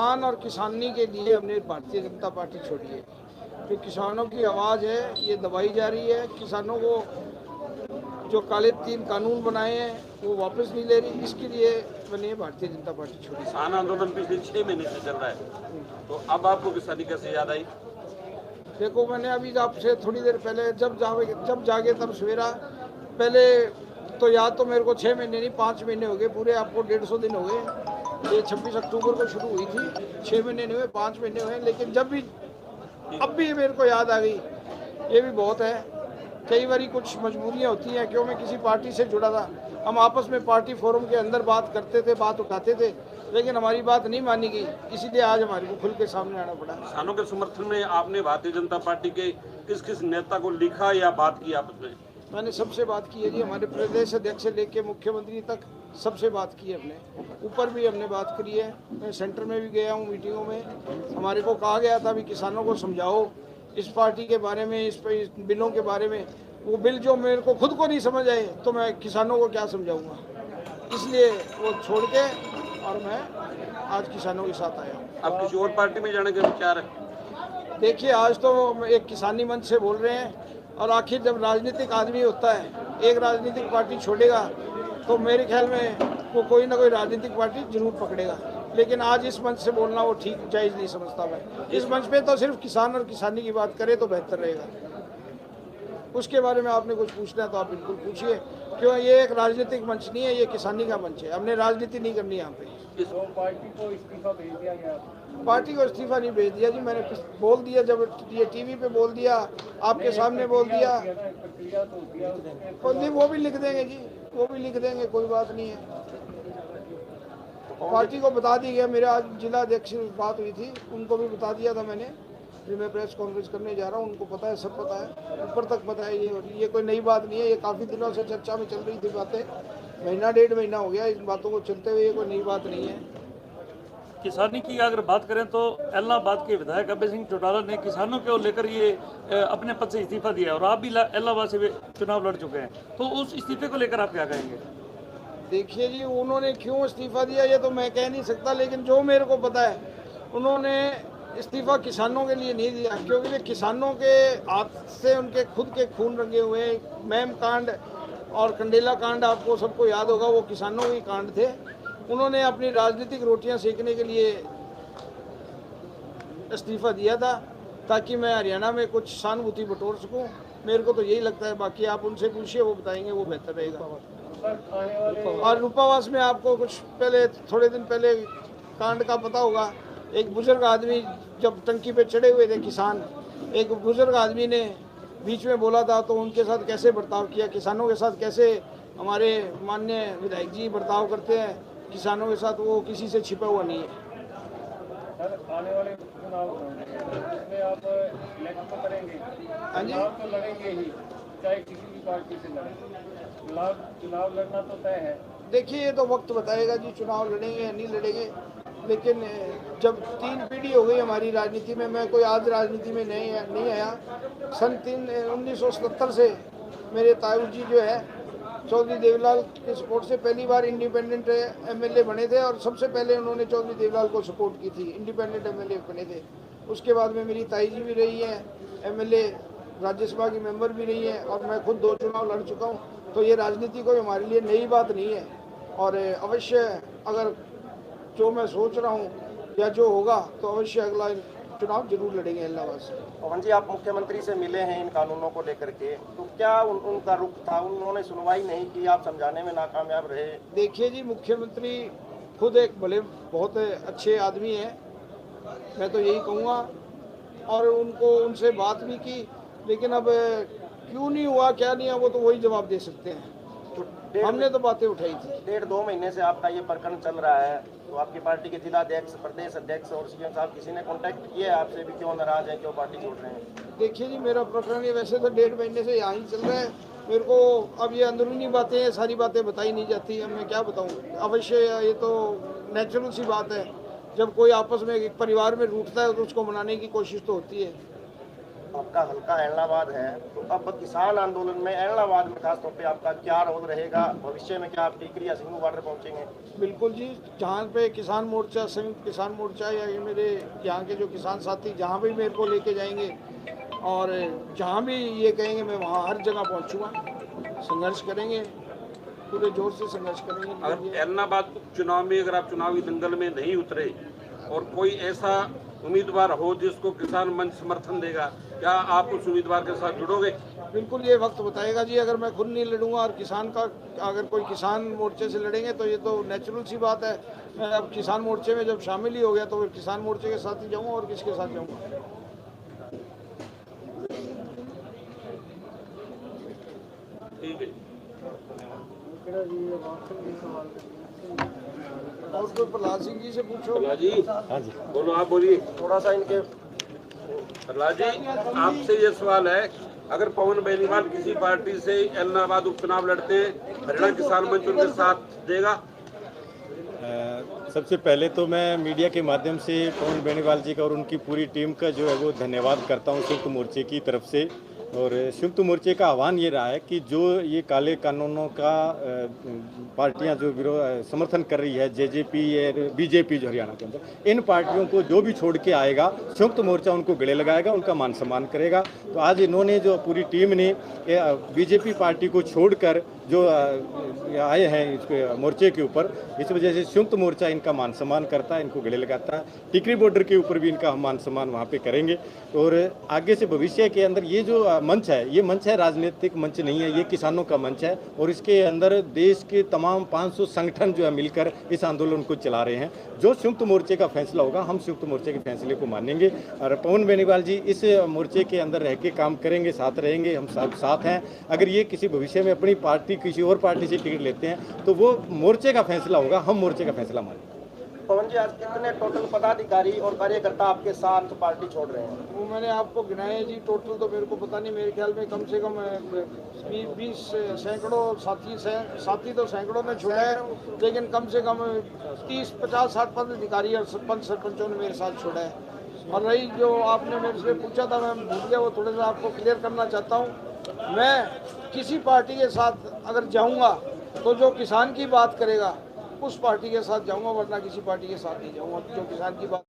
किसान और किसानी के लिए हमने भारतीय जनता पार्टी छोड़ी है। जो किसानों की आवाज़ है ये दबाई जा रही है। किसानों को जो काले 3 कानून बनाए हैं वो वापस नहीं ले रही, इसके लिए मैंने भारतीय जनता पार्टी छोड़ी। किसान आंदोलन पिछले 6 महीने से चल रहा है, तो अब आपको किसानी कैसे याद आई? देखो, मैंने अभी आपसे थोड़ी देर पहले जब जागे तब सवेरा, पहले तो याद तो मेरे को 6 महीने नहीं 5 महीने हो गए पूरे, आपको 150 दिन हो गए। ये 26 अक्टूबर को शुरू हुई थी, 6 महीने नहीं हुए, 5 महीने हुए। लेकिन अब भी मेरे को याद आ गई, ये भी बहुत है। कई बार कुछ मजबूरियाँ होती हैं, क्यों मैं किसी पार्टी से जुड़ा था, हम आपस में पार्टी फोरम के अंदर बात करते थे, बात उठाते थे, लेकिन हमारी बात नहीं मानी गई, इसीलिए आज हमारे को खुल के सामने आना पड़ा। किसानों के समर्थन में आपने भारतीय जनता पार्टी के किस किस नेता को लिखा या बात की आपस में? मैंने सबसे बात की है जी, हमारे प्रदेश अध्यक्ष से लेके मुख्यमंत्री तक सबसे बात की है हमने, ऊपर भी हमने बात करी है। मैं सेंटर में भी गया हूँ मीटिंगों में। हमारे को कहा गया था भी किसानों को समझाओ इस पार्टी के बारे में, इस बिलों के बारे में। वो बिल जो मेरे को खुद को नहीं समझ आए तो मैं किसानों को क्या समझाऊंगा, इसलिए वो छोड़ के और मैं आज किसानों के साथ आया हूँ। अब किसी और पार्टी में जाने के विचार है? देखिए, आज तो एक किसानी मंच से बोल रहे हैं, और आखिर जब राजनीतिक आदमी होता है, एक राजनीतिक पार्टी छोड़ेगा तो मेरे ख्याल में वो कोई ना कोई राजनीतिक पार्टी जरूर पकड़ेगा। लेकिन आज इस मंच से बोलना वो ठीक जायज़ नहीं समझता मैं। इस मंच पे तो सिर्फ किसान और किसानी की बात करे तो बेहतर रहेगा। उसके बारे में आपने कुछ पूछना है तो आप बिल्कुल पूछिए, क्यों ये एक राजनीतिक मंच नहीं है, ये किसानी का मंच है। हमने राजनीति नहीं करनी यहाँ पे। पार्टी को इस्तीफा भेज दिया गया? पार्टी को इस्तीफा नहीं भेज दिया जी, मैंने बोल दिया, जब ये टीवी पे बोल दिया, आपके सामने बोल दिया। नहीं, वो भी लिख देंगे जी, वो भी लिख देंगे, कोई बात नहीं है। पार्टी को बता दी गया। मेरे आज जिला अध्यक्ष से बात हुई थी, उनको भी बता दिया था मैंने, फिर मैं प्रेस कॉन्फ्रेंस करने जा रहा हूँ। उनको पता है, सब पता है, ऊपर तक पता है। ये कोई नई बात नहीं है, ये काफ़ी दिनों से चर्चा में चल रही थी बातें। महीना 1.5 महीना हो गया इन बातों को चलते हुए, ये कोई नई बात नहीं है। किसानी की अगर बात करें तो इलाहाबाद के विधायक अभय सिंह चौटाला ने किसानों को लेकर ये अपने पद से इस्तीफा दिया, और आप भी इलाहाबाद से चुनाव लड़ चुके हैं, तो उस इस्तीफे को लेकर आप क्या कहेंगे? देखिए जी, उन्होंने क्यों इस्तीफा दिया ये तो मैं कह नहीं सकता, लेकिन जो मेरे को पता है, उन्होंने इस्तीफा किसानों के लिए नहीं दिया, क्योंकि वे किसानों के हाथ से उनके खुद के खून रंगे हुए मैम कांड और कंडेला कांड आपको सबको याद होगा, वो किसानों के कांड थे। उन्होंने अपनी राजनीतिक रोटियां सेकने के लिए इस्तीफा दिया था, ताकि मैं हरियाणा में कुछ सहानुभूति बटोर सकूं। मेरे को तो यही लगता है, बाकी आप उनसे पूछिए, वो बताएंगे, वो बेहतर रहेगा। और रूपावास में आपको कुछ पहले, थोड़े दिन पहले कांड का पता होगा। एक बुजुर्ग आदमी जब टंकी पे चढ़े हुए थे किसान, एक बुजुर्ग आदमी ने बीच में बोला था, तो उनके साथ कैसे बर्ताव किया, किसानों के साथ कैसे हमारे माननीय विधायक जी बर्ताव करते हैं किसानों के साथ, वो किसी से छिपा हुआ नहीं है। सर, आने वाले चुनाव में आप इलेक्शन करेंगे? हाँ जी, चुनाव तो लड़ेंगे ही, चाहे किसी भी पार्टी से लड़े। चुनाव लड़ना तो तय है। देखिए, ये तो वक्त बताएगा जी, चुनाव लड़ेंगे या नहीं लड़ेंगे। लेकिन जब 3 पीढ़ी हो गई हमारी राजनीति में, मैं कोई आज राजनीति में नहीं आया। सन 1977 से मेरे ताऊ जी जो है चौधरी देवलाल के सपोर्ट से पहली बार इंडिपेंडेंट एमएलए बने थे, और सबसे पहले उन्होंने चौधरी देवलाल को सपोर्ट की थी, इंडिपेंडेंट एमएलए बने थे। उसके बाद में मेरी ताई जी भी रही हैं एमएलए, राज्यसभा की मेंबर भी रही हैं, और मैं खुद 2 चुनाव लड़ चुका हूँ। तो ये राजनीति कोई हमारे लिए नई बात नहीं है, और अवश्य अगर जो मैं सोच रहा हूँ या जो होगा तो अवश्य अगला चुनाव जरूर लड़ेंगे इलाहाबाद से। पवन जी, आप मुख्यमंत्री से मिले हैं इन कानूनों को लेकर के, तो क्या उनका रुख था? उन्होंने सुनवाई नहीं की, आप समझाने में नाकामयाब रहे? देखिए जी, मुख्यमंत्री खुद एक भले बहुत अच्छे आदमी हैं, मैं तो यही कहूँगा, और उनसे बात भी की, लेकिन अब क्यों नहीं हुआ, क्या नहीं हुआ, वो तो वही जवाब दे सकते हैं। हमने तो बातें उठाई थी। 1.5-2 महीने से आपका ये प्रकरण चल रहा है, तो आपकी पार्टी के जिला अध्यक्ष, प्रदेश अध्यक्ष और सीएम साहब किसी ने कांटेक्ट किया है आपसे भी? क्यों नाराज हैं, क्यों पार्टी छोड़ रहे हैं? देखिए जी, मेरा प्रकरण ये वैसे तो 1.5 महीने से यहाँ ही चल रहा है। मेरे को अब ये अंदरूनी बातें हैं, सारी बातें बताई नहीं जाती, अब मैं क्या बताऊँ। अवश्य ये तो नेचुरल सी बात है, जब कोई आपस में एक परिवार में रूठता है तो उसको मनाने की कोशिश तो होती है। आपका हल्का ऐलनाबाद है, तो अब किसान आंदोलन में ऐलनाबाद में खासतौर पे आपका क्या रोल रहेगा? भविष्य में क्या आप टीकरी या सिंगू बॉर्डर पहुंचेंगे? बिल्कुल जी, जहाँ पे किसान मोर्चा, संयुक्त किसान मोर्चा या ये मेरे यहाँ के जो किसान साथी जहाँ भी मेरे को लेके जाएंगे और जहाँ भी ये कहेंगे मैं वहाँ हर जगह पहुँचूँगा, संघर्ष करेंगे, पूरे जोर से संघर्ष करेंगे। अगर ऐलनाबाद उपचुनाव में अगर आप चुनावी दंगल में नहीं उतरे और कोई ऐसा उम्मीदवार हो जिसको किसान मंच समर्थन देगा, क्या आप उस उम्मीदवार के साथ जुड़ोगे? बिल्कुल, ये वक्त बताएगा जी। अगर मैं खुद नहीं लड़ूंगा और किसान का अगर कोई किसान मोर्चे से लड़ेंगे तो ये तो नेचुरल सी बात है। मैं अब किसान मोर्चे में जब शामिल ही हो गया तो फिर किसान मोर्चे के साथ ही जाऊंगा और किसके साथ जाऊंगा। ठीक है। और कोई प्रहलाद सिंह जी से पूछो। प्रहलाद जी, हाँ जी, बोलो, आप बोलिए। थोड़ा सा इनके प्रहलाद जी, आपसे ये सवाल है, अगर पवन बेनीवाल किसी पार्टी से ऐलनाबाद उपचुनाव लड़ते हैं, हरियाणा किसान मंच उनके साथ देगा? सबसे पहले तो मैं मीडिया के माध्यम से पवन बेनीवाल जी का और उनकी पूरी टीम का जो है वो धन्यवाद करता हूं संयुक्त मोर्चे की तरफ से। और संयुक्त मोर्चे का आह्वान ये रहा है कि जो ये काले कानूनों का पार्टियां जो विरोध समर्थन कर रही है, जेजेपी और बीजेपी जो हरियाणा के अंदर, इन पार्टियों को जो भी छोड़ के आएगा संयुक्त मोर्चा उनको गले लगाएगा, उनका मान सम्मान करेगा। तो आज इन्होंने जो पूरी टीम ने बीजेपी पार्टी को छोड़कर जो आए हैं इस मोर्चे के ऊपर, इस वजह से संयुक्त मोर्चा इनका मान सम्मान करता है, इनको गले लगाता है। टिकरी बॉर्डर के ऊपर भी इनका हम मान सम्मान वहाँ पे करेंगे। और आगे से भविष्य के अंदर ये जो मंच है, ये मंच है राजनीतिक मंच नहीं है, ये किसानों का मंच है। और इसके अंदर देश के तमाम 500 संगठन जो है मिलकर इस आंदोलन को चला रहे हैं। जो संयुक्त मोर्चे का फैसला होगा, हम संयुक्त मोर्चे के फैसले को मानेंगे। और पवन बेनीवाल जी इस मोर्चे के अंदर रह के काम करेंगे, साथ रहेंगे, हम सब साथ हैं। अगर ये किसी भविष्य में अपनी पार्टी किसी और पार्टी से टिकट लेते हैं तो वो मोर्चे का फैसला होगा, हम मोर्चे का फैसला मानेंगे। पवन जी, आज कितने टोटल पदाधिकारी और कार्यकर्ता आपके साथ पार्टी छोड़ रहे हैं? वो मैंने आपको गिनाए हैं जी, टोटल तो मेरे को पता नहीं, मेरे ख्याल में कम से कम 20 सैकड़ों साथी तो सैकड़ों ने छोड़ा है, लेकिन कम से कम 30, 50, 60 पदाधिकारी और सरपंचों ने मेरे साथ छोड़ा है। और रही जो आपने मेरे से पूछा था, मैं भूल गया, वो थोड़ा सा आपको क्लियर करना चाहता हूँ। मैं किसी पार्टी के साथ अगर जाऊँगा तो जो किसान की बात करेगा उस पार्टी के साथ जाऊँगा, वरना किसी पार्टी के साथ नहीं जाऊँगा जो किसान की बात